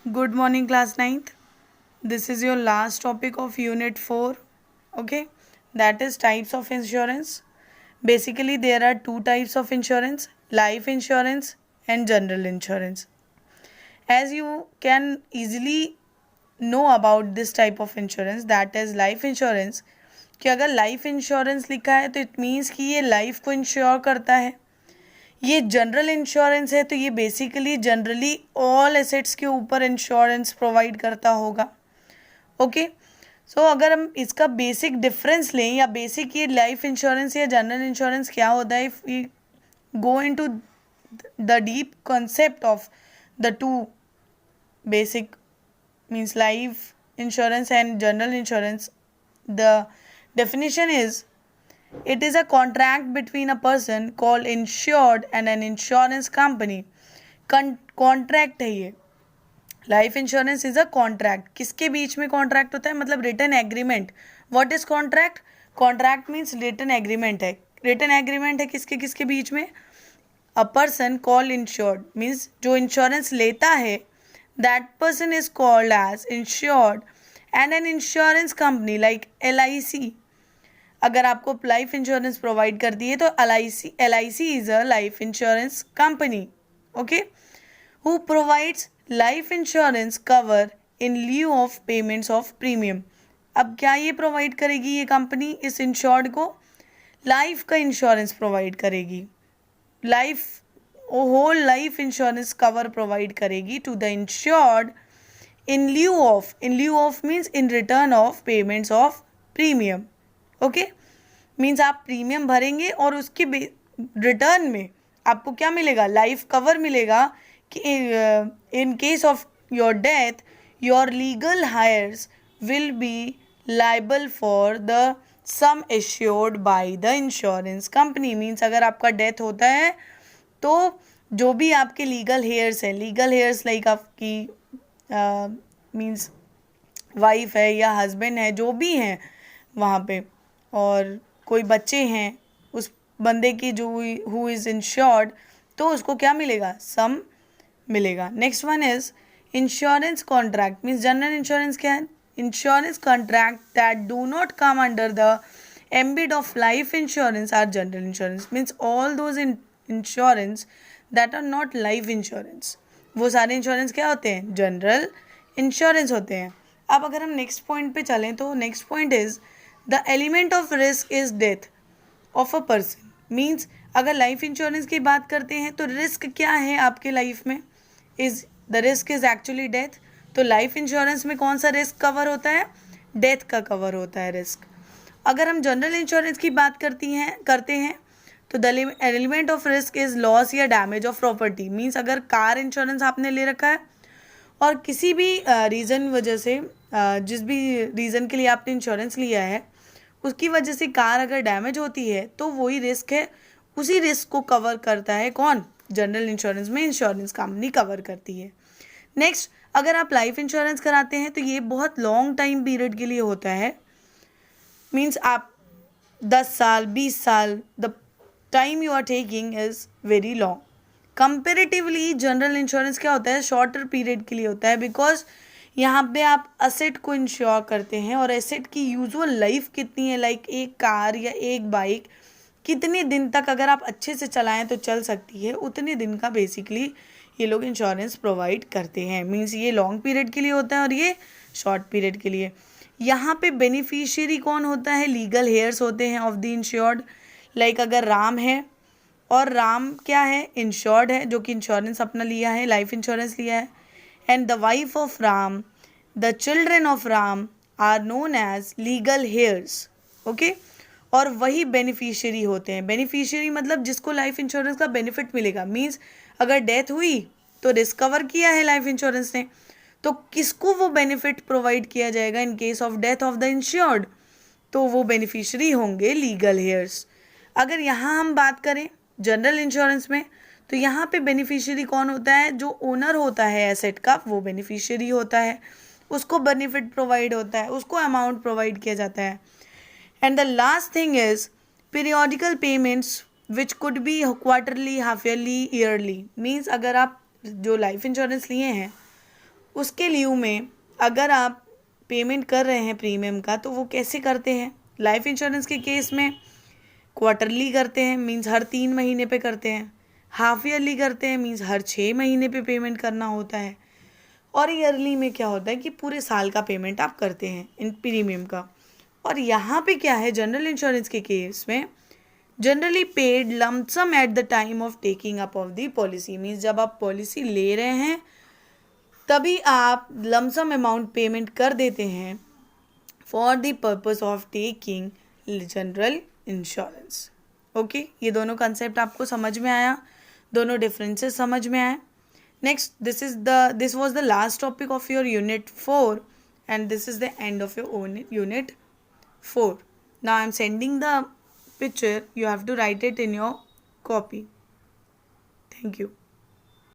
Good morning, class ninth. This is your last topic of Unit 4. Okay, that is types of insurance. Basically, there are two types of insurance, life insurance and general insurance. As you can easily know about this type of insurance, that is life insurance, कि अगर life insurance लिखा है तो it means कि ये life को ensure करता है. ये जनरल इंश्योरेंस है तो ये बेसिकली जनरली ऑल एसेट्स के ऊपर इंश्योरेंस प्रोवाइड करता होगा. ओके, सो अगर हम इसका बेसिक डिफरेंस लें या बेसिक ये लाइफ इंश्योरेंस या जनरल इंश्योरेंस क्या होता है, if we go into the deep concept of the two basic means life insurance and general insurance, the definition is it is a contract between a person called insured and an insurance company. Contract है ये. Life insurance is a contract. किसके बीच में contract होता है, मतलब written agreement. What is contract? Contract means written agreement है. Written agreement है किसके किसके बीच में? A person called insured means जो इंश्योरेंस लेता है, that person is called as insured and an insurance company like LIC. अगर आपको लाइफ इंश्योरेंस प्रोवाइड करती है तो LIC is a life insurance company. Okay, who provides life insurance cover in lieu of payments of premium. अब क्या ये provide करेगी ये कंपनी इस इंश्योर्ड को? लाइफ का इंश्योरेंस प्रोवाइड करेगी. Life whole life insurance cover provide करेगी to the insured in lieu of means in return of payments of premium. Okay, means आप प्रीमियम भरेंगे और उसके रिटर्न में आपको क्या मिलेगा? लाइफ कवर मिलेगा कि in case of your death your legal heirs will be liable for the sum assured by the insurance company. Means अगर आपका डेथ होता है तो जो भी आपके लीगल हेयर्स हैं, लीगल हेयर्स लाइक आपकी मीन्स वाइफ है या हस्बैंड है, जो भी हैं वहाँ पे, और कोई बच्चे हैं उस बंदे की जो हु इज़ इंश्योर्ड, तो उसको क्या मिलेगा? सम मिलेगा. Next one is insurance contract means general insurance क्या है? Insurance contract that do not come under the ambit of life insurance are general insurance. Means all those insurance that are not life insurance, वो सारे insurance क्या होते हैं? General insurance होते हैं. अब अगर हम नेक्स्ट पॉइंट पे चलें तो next point is the element of risk is death of a person. Means अगर लाइफ इंश्योरेंस की बात करते हैं तो रिस्क क्या है आपके लाइफ में? Is the risk is actually death. तो लाइफ इंश्योरेंस में कौन सा रिस्क कवर होता है? डेथ का कवर होता है रिस्क. अगर हम जनरल इंश्योरेंस की बात करते हैं तो the element of risk is loss या डैमेज ऑफ प्रॉपर्टी. मीन्स अगर कार इंश्योरेंस आपने ले रखा है और किसी भी रीज़न वजह से जिस भी रीज़न के लिए आपने इंश्योरेंस लिया है उसकी वजह से कार अगर डैमेज होती है तो वही रिस्क है. उसी रिस्क को कवर करता है कौन? जनरल इंश्योरेंस में इंश्योरेंस कंपनी कवर करती है. नेक्स्ट, अगर आप लाइफ इंश्योरेंस कराते हैं तो ये बहुत लॉन्ग टाइम पीरियड के लिए होता है. मीन्स आप 10 साल 20 साल the time you are taking is very long. Comparatively general insurance क्या होता है? शॉर्टर पीरियड के लिए होता है, बिकॉज यहाँ पे आप असेट को इंश्योर करते हैं और एसेट की यूजुअल लाइफ कितनी है, लाइक एक कार या एक बाइक कितने दिन तक अगर आप अच्छे से चलाएं तो चल सकती है, उतने दिन का बेसिकली ये लोग इंश्योरेंस प्रोवाइड करते हैं. मीन्स ये लॉन्ग पीरियड के लिए होता है और ये शॉर्ट पीरियड के लिए. यहाँ पे बेनिफिशियरी कौन होता है? लीगल हेयर्स होते हैं ऑफ द इंश्योर्ड. लाइक अगर राम है और राम क्या है? इंश्योर्ड है, जो कि इंश्योरेंस अपना लिया है, लाइफ इंश्योरेंस लिया है. And the wife of Ram, the children of Ram are known as legal heirs. Okay, और वही बेनिफिशियरी होते हैं. बेनिफिशियरी मतलब जिसको लाइफ इंश्योरेंस का बेनिफिट मिलेगा. मीन्स अगर डेथ हुई तो रिस्क कवर किया है लाइफ इंश्योरेंस ने, तो किसको वो बेनिफिट प्रोवाइड किया जाएगा इन case of death of the insured? तो वो बेनिफिशियरी होंगे लीगल हेयर्स. अगर यहाँ हम बात करें जनरल इंश्योरेंस में तो यहाँ पे बेनिफिशियरी कौन होता है? जो ओनर होता है एसेट का वो बेनिफिशियरी होता है, उसको बेनिफिट प्रोवाइड होता है, उसको अमाउंट प्रोवाइड किया जाता है. And the last thing is periodical payments which could be quarterly, half yearly, yearly. Means अगर आप जो लाइफ इंश्योरेंस लिए हैं उसके लिeu में अगर आप पेमेंट कर रहे हैं प्रीमियम का तो वो कैसे करते हैं, लाइफ इंश्योरेंस के केस में क्वार्टरली करते हैं, मीन्स हर 3 महीने पे करते हैं, हाफ ईयरली करते हैं, मीन्स हर 6 महीने पे पेमेंट करना होता है, और ईयरली में क्या होता है कि पूरे साल का पेमेंट आप करते हैं इन प्रीमियम का। और यहाँ पे क्या है, जनरल इंश्योरेंस के केस में generally paid lump sum at the time of taking up of the policy, means जब आप पॉलिसी ले रहे हैं तभी आप लम्प सम अमाउंट पेमेंट कर देते हैं for the purpose of taking general insurance. Okay, ये दोनों कंसेप्ट आपको समझ में आया, दोनों डिफरेंसेस समझ में आए। Next, this was the last topic of your unit 4, and this is the end of your own unit 4. Now I am sending the picture. You have to write it in your copy. Thank you.